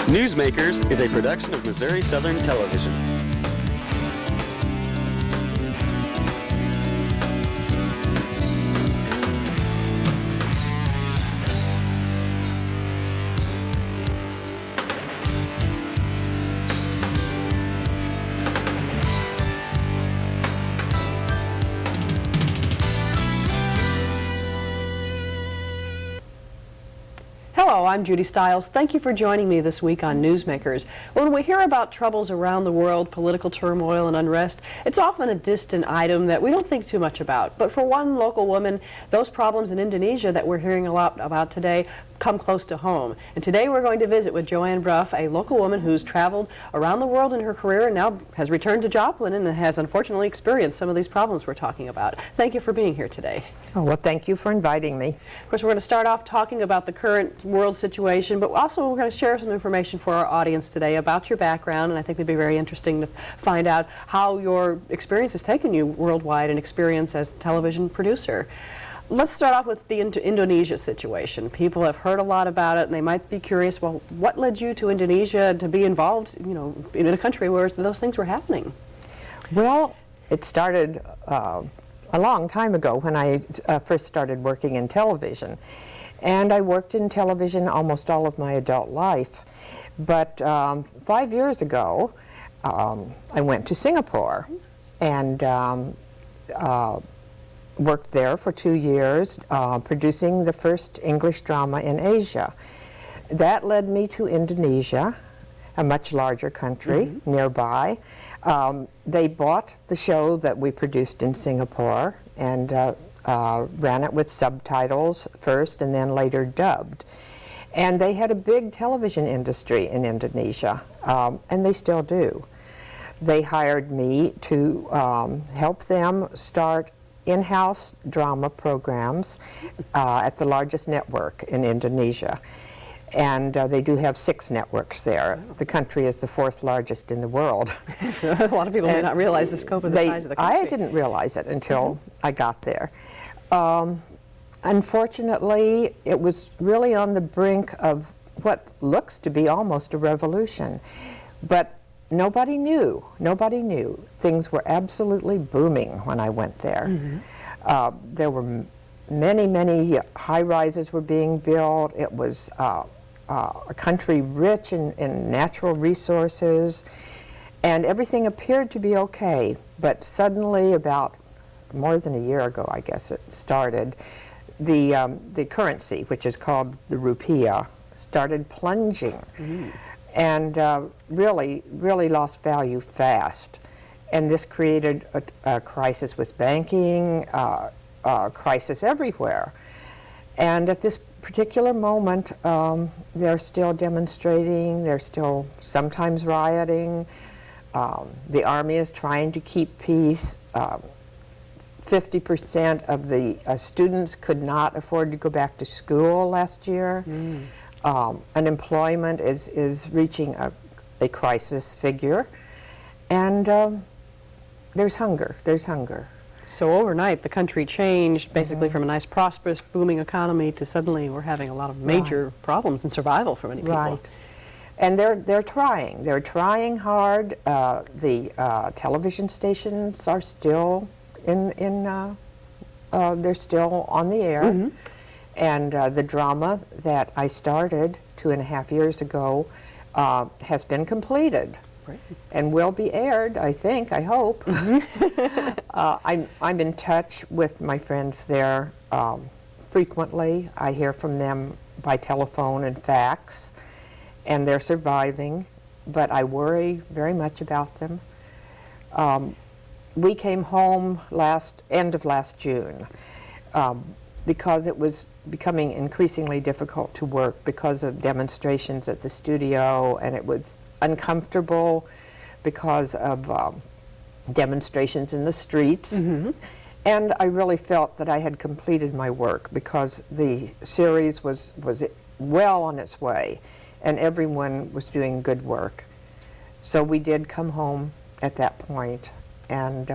Newsmakers is a production of Missouri Southern Television. Hello, I'm Judy Stiles. Thank you for joining me this week on Newsmakers. When we hear about troubles around the world, political turmoil and unrest, it's often a distant item that we don't think too much about. But for one local woman, those problems in Indonesia that we're hearing a lot about today come close to home. And today we're going to visit with Joanne Brough, a local woman who's traveled around the world in her career and now has returned to Joplin and has unfortunately experienced some of these problems we're talking about. Thank you for being here today. Oh, well, thank you for inviting me. Of course, we're going to start off talking about the current world situation, but also we're going to share some information for our audience today about your background, and I think it'd be very interesting to find out how your experience has taken you worldwide and experience as a television producer. Let's start off with the Indonesia situation. People have heard a lot about it, and they might be curious, well, what led you to Indonesia to be involved, in a country where those things were happening? Well, it started a long time ago when I first started working in television. And I worked in television almost all of my adult life. But 5 years ago, I went to Singapore and worked there for 2 years, producing the first English drama in Asia. That led me to Indonesia, a much larger country nearby. They bought the show that we produced in Singapore and ran it with subtitles first and then later dubbed. And they had a big television industry in Indonesia, and they still do. They hired me to help them start in-house drama programs at the largest network in Indonesia. And they do have 6 networks there. The country is the 4th largest in the world. So a lot of people may not realize the scope of the size of the country. I didn't realize it until I got there. Unfortunately, it was really on the brink of what looks to be almost a revolution. But nobody knew. Nobody knew. Things were absolutely booming when I went there. There were many high-rises were being built. It was a country rich in natural resources, and everything appeared to be okay. But suddenly, about more than a year ago, I guess it started, the currency, which is called the rupiah, started plunging. And really lost value fast. And this created a crisis with banking, a crisis everywhere. And at this particular moment, they're still demonstrating, they're still sometimes rioting. The army is trying to keep peace. 50% of the students could not afford to go back to school last year. Unemployment is reaching a crisis figure, and there's hunger. So overnight, the country changed basically from a nice, prosperous, booming economy to suddenly we're having a lot of major problems in survival for many people. Right. And they're trying. They're trying hard. The television stations are still they're still on the air. And the drama that I started 2.5 years ago has been completed. Right. And will be aired, I think, I hope. I'm in touch with my friends there frequently. I hear from them by telephone and fax, and they're surviving, but I worry very much about them. We came home end of last June. Because it was becoming increasingly difficult to work because of demonstrations at the studio, and it was uncomfortable because of demonstrations in the streets. And I really felt that I had completed my work because the series was well on its way, and everyone was doing good work. So we did come home at that point, and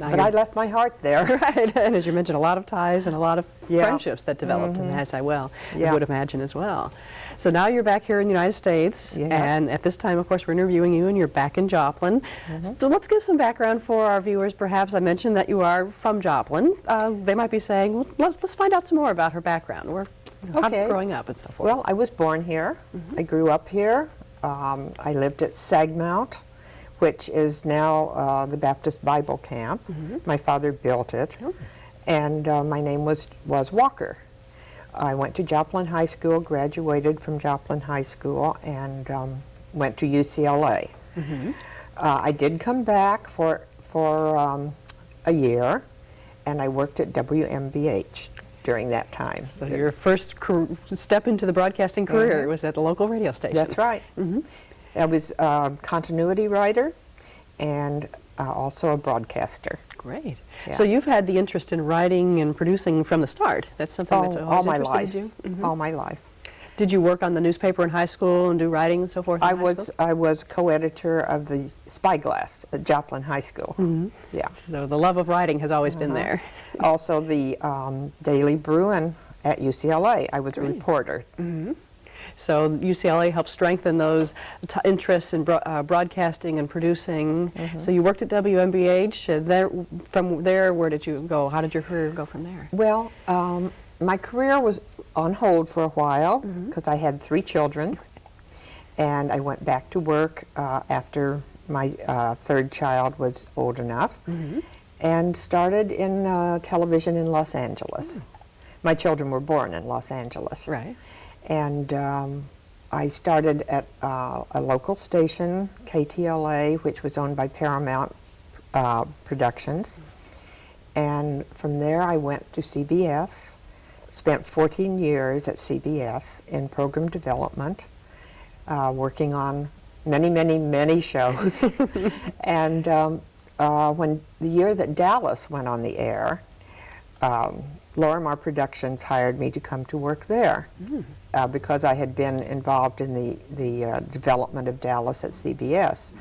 but I left my heart there. Right, and as you mentioned, a lot of ties and a lot of friendships that developed, and as I would imagine as well. So now you're back here in the United States, and at this time, of course, we're interviewing you, and you're back in Joplin. So let's give some background for our viewers. Perhaps I mentioned that you are from Joplin. They might be saying, well, let's find out some more about her background, or how growing up and so forth. Well, I was born here. I grew up here. I lived at Sagmount, which is now the Baptist Bible Camp. My father built it, and my name was Walker. I went to Joplin High School, graduated from Joplin High School, and went to UCLA. I did come back for a year, and I worked at WMBH during that time. So your first step into the broadcasting career was at the local radio station. That's right. I was a continuity writer and also a broadcaster. Great. Yeah. So you've had the interest in writing and producing from the start. That's something that's always interested you? All my life. Did you work on the newspaper in high school and do writing and so forth? I was co-editor of the Spyglass at Joplin High School. Yeah. So the love of writing has always been there. Also the Daily Bruin at UCLA. I was a reporter. So UCLA helped strengthen those interests in broadcasting and producing. So you worked at WMBH. From there, where did you go? How did your career go from there? Well, my career was on hold for a while because I had 3 children, and I went back to work after my 3rd child was old enough, and started in television in Los Angeles. My children were born in Los Angeles. Right. And I started at a local station, KTLA, which was owned by Paramount Productions. And from there I went to CBS, spent 14 years at CBS in program development, working on many shows. And when the year that Dallas went on the air, Lorimar Productions hired me to come to work there because I had been involved in the development of Dallas at CBS.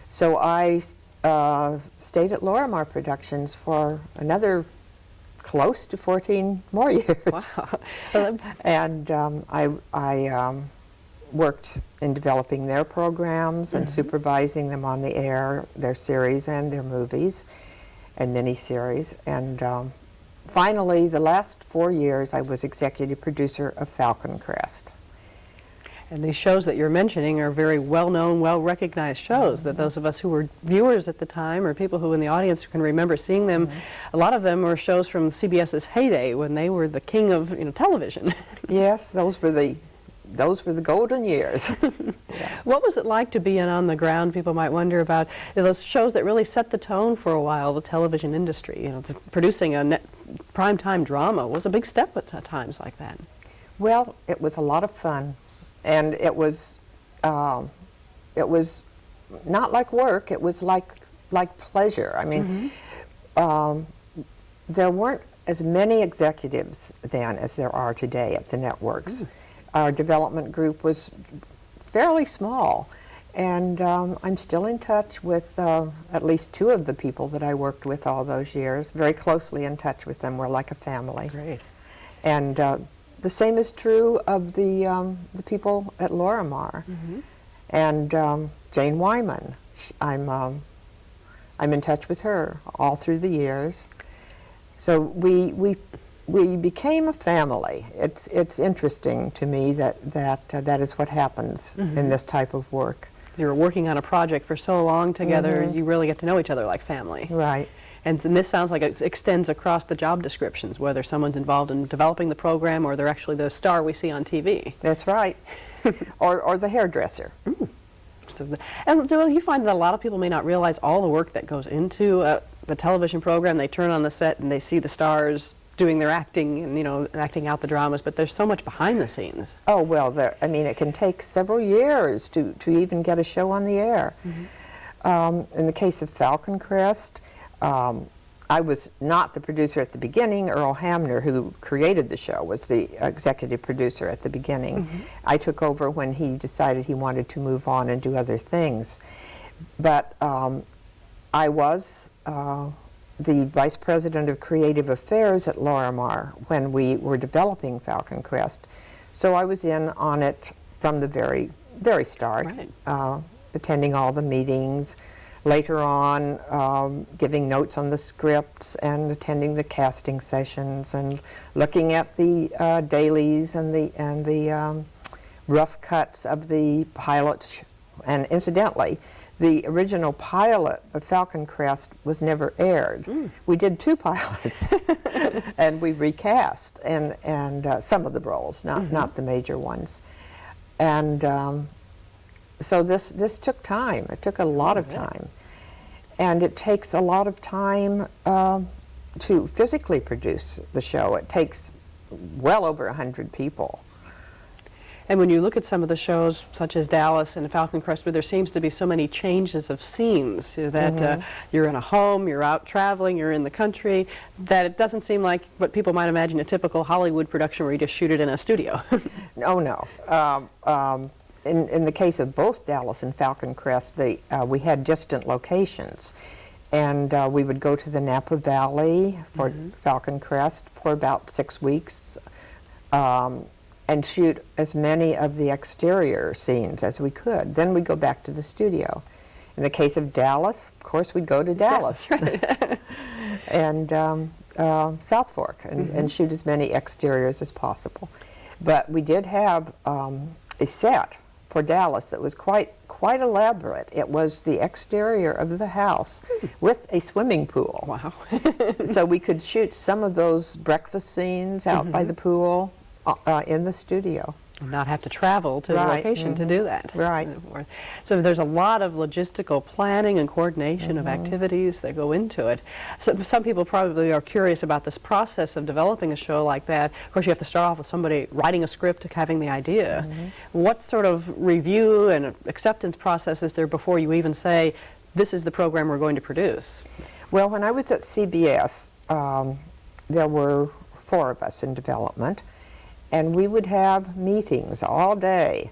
So I stayed at Lorimar Productions for another close to 14 more years. Wow. And I worked in developing their programs and supervising them on the air, their series and their movies and miniseries. And finally, the last 4 years, I was executive producer of Falcon Crest. And these shows that you're mentioning are very well-known, well-recognized shows that those of us who were viewers at the time or people who in the audience can remember seeing them. A lot of them were shows from CBS's heyday when they were the king of television. Yes, those were the golden years. What was it like to be on the ground? People might wonder about those shows that really set the tone for a while, the television industry. Producing a primetime drama was a big step at times like that. Well, it was a lot of fun, and it was not like work. It was like pleasure. I mean, there weren't as many executives then as there are today at the networks. Our development group was fairly small, and I'm still in touch with at least 2 of the people that I worked with all those years, very closely in touch with them. We're like a family. Great. And the same is true of the people at Lorimar. And Jane Wyman, I'm in touch with her all through the years. So we became a family. It's interesting to me that is what happens in this type of work. You were working on a project for so long together, you really get to know each other like family. Right. And this sounds like it extends across the job descriptions, whether someone's involved in developing the program or they're actually the star we see on TV. That's right. or the hairdresser. And so you find that a lot of people may not realize all the work that goes into the television program. They turn on the set and they see the stars doing their acting and acting out the dramas, but there's so much behind the scenes. Oh well, it can take several years to even get a show on the air. In the case of Falcon Crest, I was not the producer at the beginning. Earl Hamner, who created the show, was the executive producer at the beginning. I took over when he decided he wanted to move on and do other things. But I was the Vice President of Creative Affairs at Lorimar when we were developing Falcon Crest. So I was in on it from the very, very start, Right. Attending all the meetings, later on giving notes on the scripts and attending the casting sessions and looking at the dailies and the rough cuts of the pilots. And incidentally, the original pilot of Falcon Crest was never aired. We did 2 pilots, and we recast and some of the roles, not the major ones. And so this took time. It took a lot of time, and it takes a lot of time to physically produce the show. It takes well over 100 people. And when you look at some of the shows, such as Dallas and Falcon Crest, where there seems to be so many changes of scenes, that you're in a home, you're out traveling, you're in the country, that it doesn't seem like what people might imagine a typical Hollywood production where you just shoot it in a studio. Oh, no. In the case of both Dallas and Falcon Crest, we had distant locations. And we would go to the Napa Valley for Falcon Crest for about 6 weeks. And shoot as many of the exterior scenes as we could. Then we'd go back to the studio. In the case of Dallas, of course, we'd go to Dallas. Right. And South Fork and shoot as many exteriors as possible. But we did have a set for Dallas that was quite elaborate. It was the exterior of the house with a swimming pool. Wow. So we could shoot some of those breakfast scenes out by the pool. In the studio. And not have to travel to the location to do that. Right. So there's a lot of logistical planning and coordination of activities that go into it. So some people probably are curious about this process of developing a show like that. Of course, you have to start off with somebody writing a script, having the idea. What sort of review and acceptance process is there before you even say, this is the program we're going to produce? Well, when I was at CBS, there were 4 of us in development. And we would have meetings all day,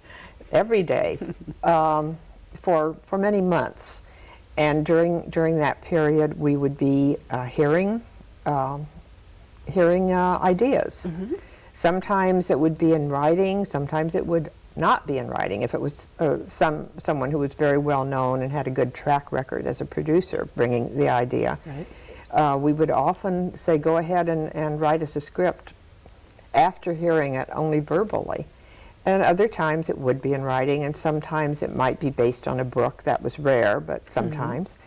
every day, for many months. And during that period, we would be hearing ideas. Sometimes it would be in writing. Sometimes it would not be in writing. If it was someone who was very well known and had a good track record as a producer, bringing the idea, we would often say, "Go ahead and write us a script." After hearing it only verbally. And other times it would be in writing, and sometimes it might be based on a book. That was rare, but sometimes.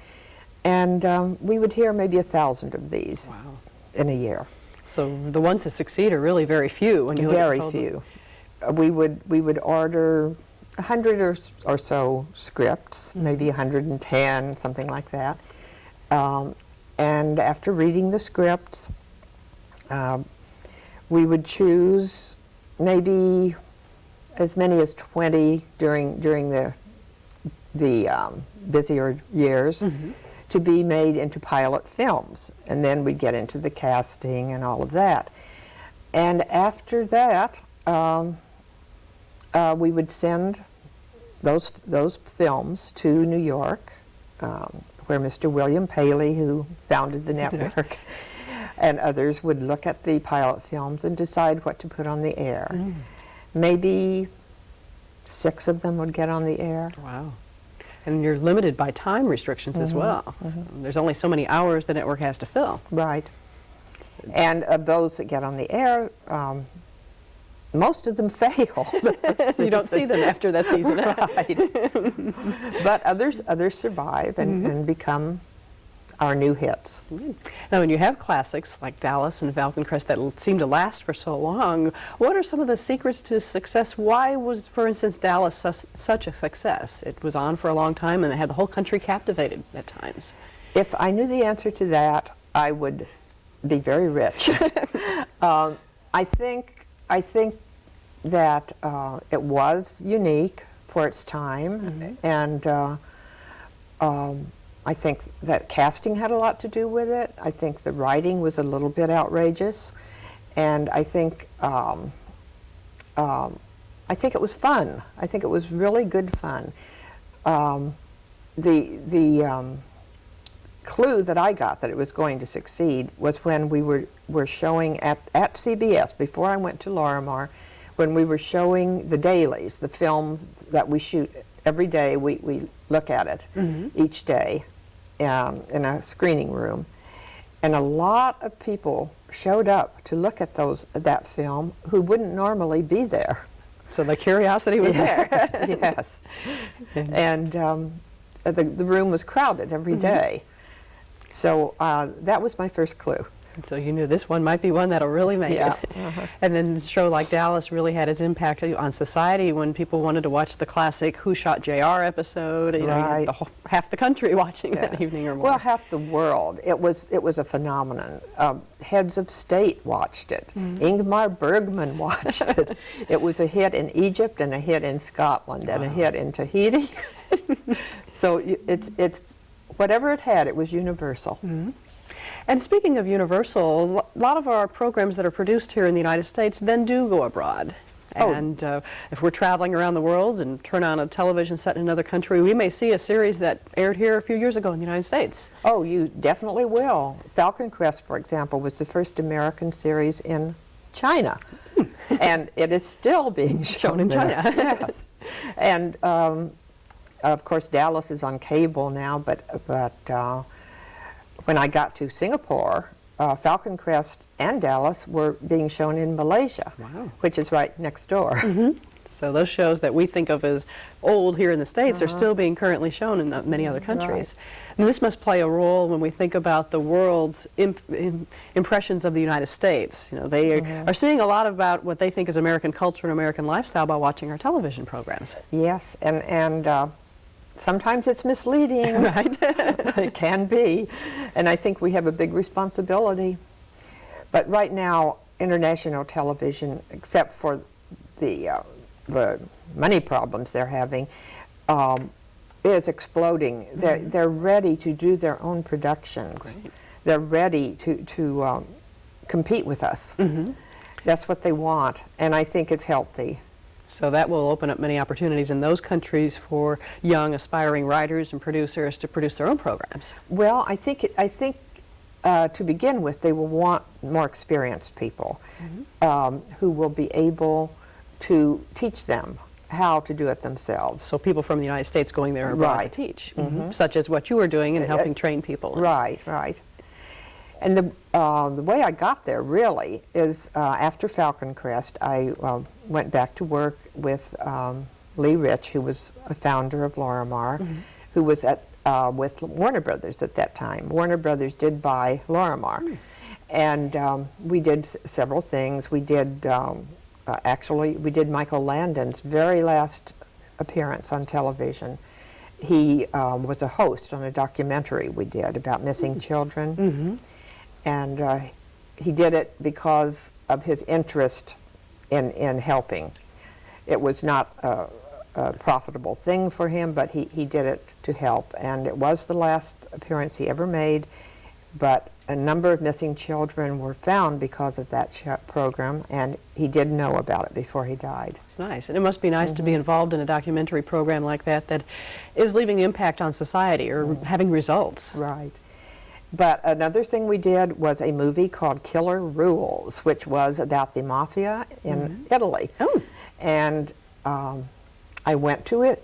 And we would hear maybe 1,000 of these in a year. So the ones that succeed are really very few. When you Very few. We would order 100 or so scripts, maybe 110, something like that. And after reading the scripts, we would choose maybe as many as 20 during the busier years to be made into pilot films, and then we'd get into the casting and all of that. And after that, we would send those films to New York, where Mr. William Paley, who founded the network, and others would look at the pilot films and decide what to put on the air. Maybe 6 of them would get on the air. Wow. And you're limited by time restrictions as well. So there's only so many hours the network has to fill. Right. And of those that get on the air, most of them fail. You don't see them after that season. Right. But others survive and become our new hits. Now, when you have classics like Dallas and Falcon Crest that seem to last for so long, what are some of the secrets to success? Why was, for instance, Dallas such a success? It was on for a long time and it had the whole country captivated at times. If I knew the answer to that, I would be very rich. I think that it was unique for its time, and I think that casting had a lot to do with it. I think the writing was a little bit outrageous, and I think it was fun. I think it was really good fun. The clue that I got that it was going to succeed was when we were showing at CBS, before I went to Lorimar, when we were showing the dailies, the film that we shoot every day. We look at it each day in a screening room. And a lot of people showed up to look at that film who wouldn't normally be there. So the curiosity was there. Yes. And the room was crowded every day. So that was my first clue. So you knew this one might be one that'll really make it. And then a show like Dallas really had its impact on society when people wanted to watch the classic Who Shot JR episode. You know, you had half the country watching that evening or more. Well, half the world. It was a phenomenon. Heads of state watched it. Ingmar Bergman watched it. It was a hit in Egypt and a hit in Scotland and a hit in Tahiti. So it's whatever it had, it was universal. And speaking of universal, a lot of our programs that are produced here in the United States then do go abroad. And if we're traveling around the world and turn on a television set in another country, we may see a series that aired here a few years ago in the United States. Oh, you definitely will. Falcon Crest, for example, was the first American series in China. And it is still being shown in there. China. Yes. And of course, Dallas is on cable now, but when I got to Singapore, Falcon Crest and Dallas were being shown in Malaysia, which is right next door. So those shows that we think of as old here in the States are still being currently shown in many other countries. And this must play a role when we think about the world's impressions of the United States. You know, they are seeing a lot about what they think is American culture and American lifestyle by watching our television programs. Yes, and sometimes it's misleading. Right. It can be. And I think we have a big responsibility. But right now, international television, except for the money problems they're having, is exploding. They're ready to do their own productions. Great. They're ready to compete with us. That's what they want, and I think it's healthy. So that will open up many opportunities in those countries for young, aspiring writers and producers to produce their own programs. Well, I think to begin with, they will want more experienced people who will be able to teach them how to do it themselves. So people from the United States going there abroad to teach, such as what you were doing in helping train people. Right. And the way I got there really is after Falcon Crest, I went back to work with Lee Rich, who was a founder of Lorimar, who was with Warner Brothers at that time. Warner Brothers did buy Lorimar. And we did several things. We did, actually, we did Michael Landon's very last appearance on television. He was a host on a documentary we did about missing children. And he did it because of his interest in helping. It was not a profitable thing for him, but he did it to help. And it was the last appearance he ever made, but a number of missing children were found because of that program, and he did know about it before he died. It's nice. And it must be nice to be involved in a documentary program like that that is leaving an impact on society or having results. Right. But another thing we did was a movie called Killer Rules, which was about the mafia in Italy. And I went to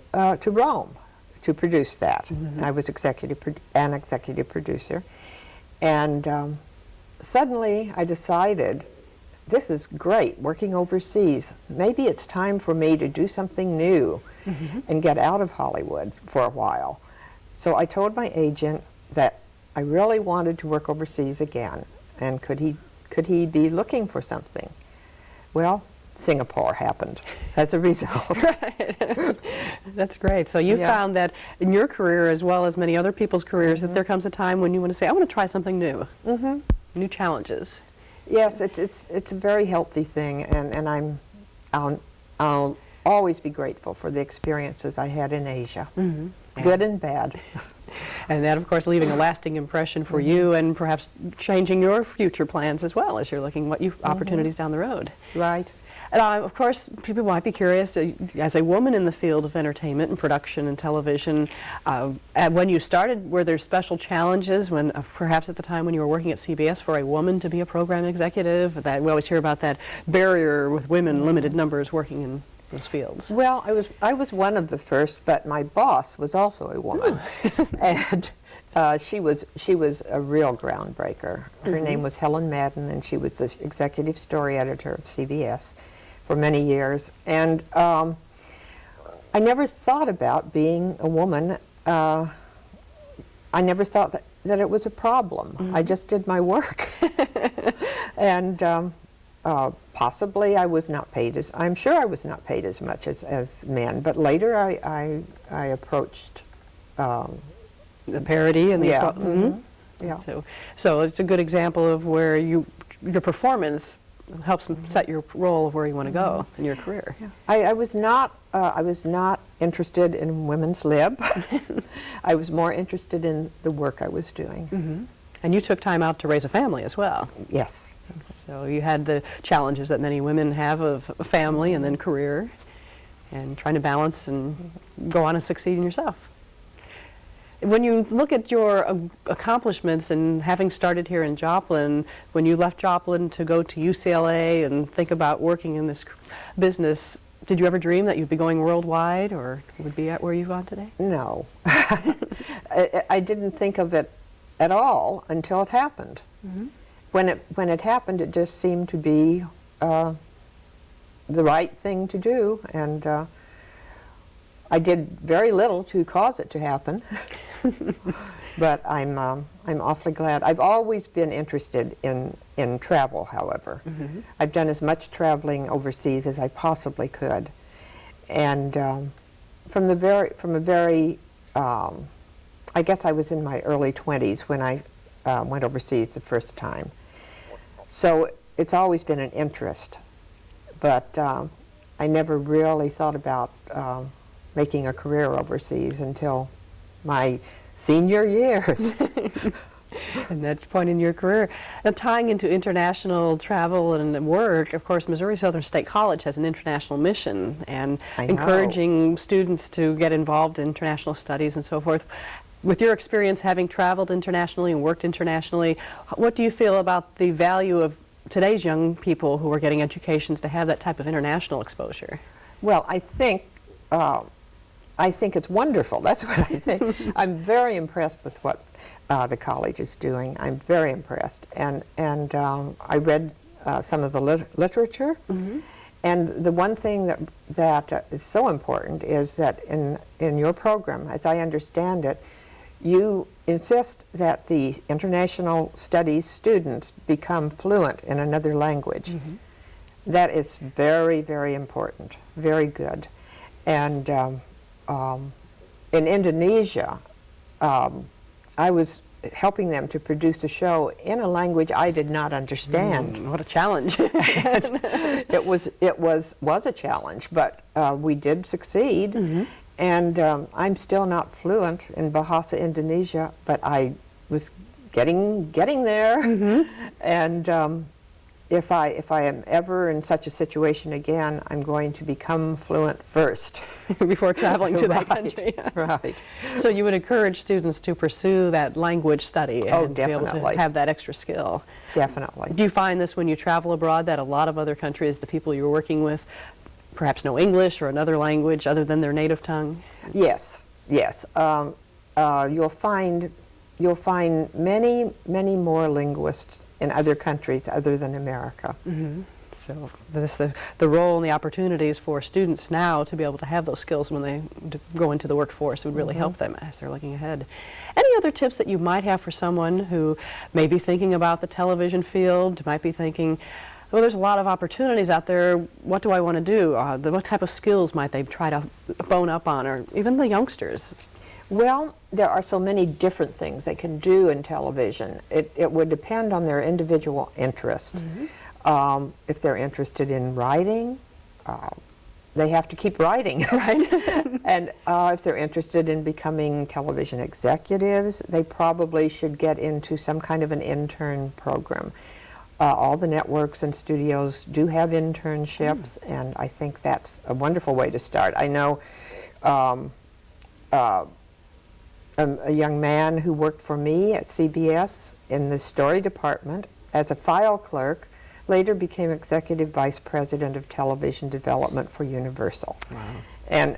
Rome to produce that. I was an executive producer. And suddenly I decided, this is great, working overseas. Maybe it's time for me to do something new and get out of Hollywood for a while. So I told my agent that I really wanted to work overseas again, and could he be looking for something? Well, Singapore happened as a result. Right. That's great. So you found that in your career, as well as many other people's careers, that there comes a time when you want to say, I want to try something new, new challenges. Yes, it's a very healthy thing, and I'll always be grateful for the experiences I had in Asia, good and bad. And that, of course, leaving a lasting impression for you and perhaps changing your future plans as well as you're looking at opportunities down the road. Right. And of course, people might be curious, as a woman in the field of entertainment and production and television, when you started, were there special challenges when, perhaps at the time when you were working at CBS, for a woman to be a program executive? That we always hear about that barrier with women, limited numbers working in those fields. Well, I was one of the first, but my boss was also a woman, and she was a real groundbreaker. Her name was Helen Madden, and she was the executive story editor of CBS for many years. And I never thought about being a woman. I never thought that it was a problem. I just did my work, and possibly I was not paid as, I'm sure I was not paid as much as men, but later I approached the parity and the yeah. So it's a good example of where your performance helps set your role of where you want to go in your career. Yeah. I was not interested in women's lib. I was more interested in the work I was doing. And you took time out to raise a family as well. Yes. So you had the challenges that many women have of family and then career, and trying to balance and go on and succeed in yourself. When you look at your accomplishments and having started here in Joplin, when you left Joplin to go to UCLA and think about working in this business, did you ever dream that you'd be going worldwide or would be at where you've gone today? No. I didn't think of it at all until it happened. When it happened, it just seemed to be the right thing to do, and I did very little to cause it to happen. But I'm awfully glad. I've always been interested in travel, however. I've done as much traveling overseas as I possibly could, and from a very I guess I was in my early 20s when I went overseas the first time. So it's always been an interest, but I never really thought about making a career overseas until my senior years. And that point in your career. Now, tying into international travel and work, of course, Missouri Southern State College has an international mission and encouraging students to get involved in international studies and so forth. With your experience having traveled internationally and worked internationally, what do you feel about the value of today's young people who are getting educations to have that type of international exposure? Well, I think it's wonderful. That's what I think. I'm very impressed with what the college is doing. I'm very impressed, and I read some of the literature. And the one thing that is so important is that in your program, as I understand it, you insist that the international studies students become fluent in another language. That is very, very important, very good. And in Indonesia, I was helping them to produce a show in a language I did not understand. What a challenge. It was a challenge, but we did succeed. And I'm still not fluent in Bahasa Indonesia, but I was getting there. And if I am ever in such a situation again, I'm going to become fluent first. Before traveling to that country. Right. So you would encourage students to pursue that language study and be able to have that extra skill. Definitely. Do you find this when you travel abroad, that a lot of other countries, the people you're working with, perhaps know English or another language other than their native tongue? Yes, yes. You'll find many more linguists in other countries other than America. So the role and the opportunities for students now to be able to have those skills when they go into the workforce would really help them as they're looking ahead. Any other tips that you might have for someone who may be thinking about the television field, might be thinking, well, there's a lot of opportunities out there, what do I want to do? What type of skills might they try to bone up on, or even the youngsters? Well, there are so many different things they can do in television. It would depend on their individual interest. If they're interested in writing, they have to keep writing. Right. And if they're interested in becoming television executives, they probably should get into some kind of an intern program. all the networks and studios do have internships, and I think that's a wonderful way to start. I know a young man who worked for me at CBS in the story department as a file clerk, later became executive vice president of television development for Universal. Wow. And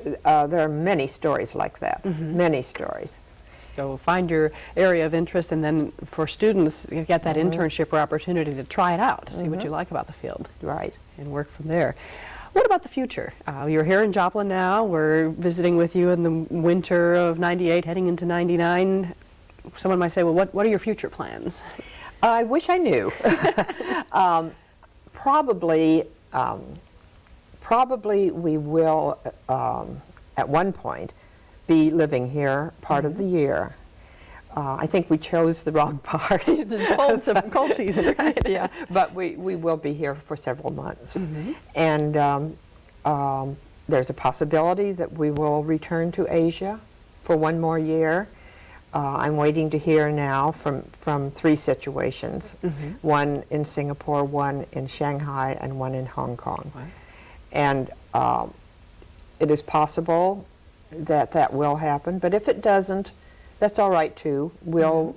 there are many stories like that, many stories. So find your area of interest, and then for students, you get that internship or opportunity to try it out, to see what you like about the field. Right. And work from there. What about the future? You're here in Joplin now. We're visiting with you in the winter of '98, heading into '99. Someone might say, well, what are your future plans? I wish I knew. Probably we will, at one point, be living here part of the year. I think we chose the wrong part. It's cold season, right? Yeah, but we will be here for several months. And there's a possibility that we will return to Asia for one more year. I'm waiting to hear now from 3 situations, one in Singapore, one in Shanghai, and one in Hong Kong. Wow. And it is possible that that will happen, but if it doesn't, that's all right too. We'll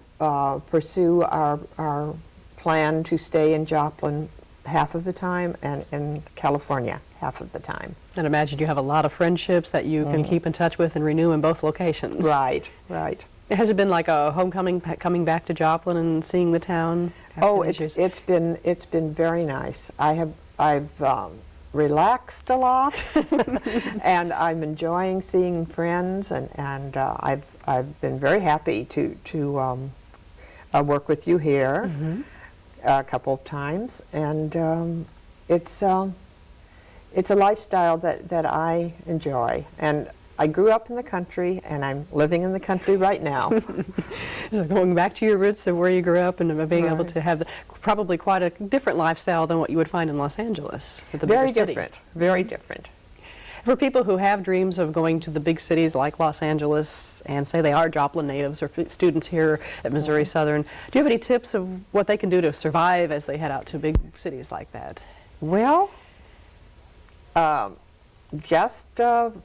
pursue our plan to stay in Joplin half of the time and in California half of the time. And imagine you have a lot of friendships that you can keep in touch with and renew in both locations. Right, right. Has it been like a homecoming, coming back to Joplin and seeing the town? Oh, it's been very nice. I've relaxed a lot, and I'm enjoying seeing friends, and I've been very happy to work with you here a couple of times, and it's a lifestyle that I enjoy, and I grew up in the country, and I'm living in the country right now. So going back to your roots of where you grew up and being able to have probably quite a different lifestyle than what you would find in Los Angeles. The Very bigger city. different, very different. For people who have dreams of going to the big cities like Los Angeles and say they are Joplin natives or students here at Missouri Southern, do you have any tips of what they can do to survive as they head out to big cities like that? Well, just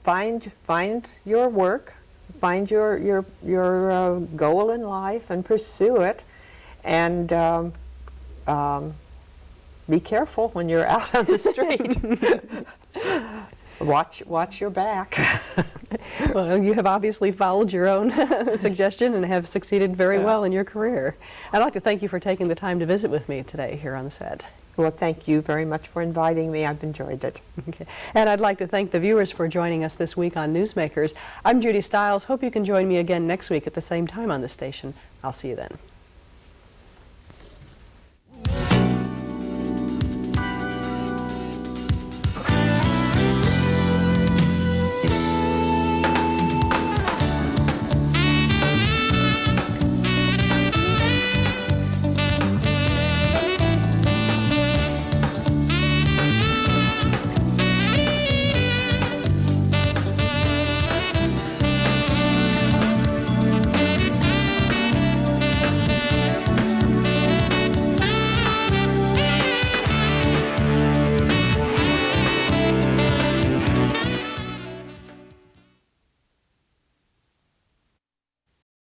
find your work, find your goal in life, and pursue it, and be careful when you're out on the street. Watch your back. Well, you have obviously followed your own suggestion and have succeeded very well in your career. I'd like to thank you for taking the time to visit with me today here on the set. Well, thank you very much for inviting me. I've enjoyed it. Okay. And I'd like to thank the viewers for joining us this week on Newsmakers. I'm Judy Stiles. Hope you can join me again next week at the same time on this station. I'll see you then.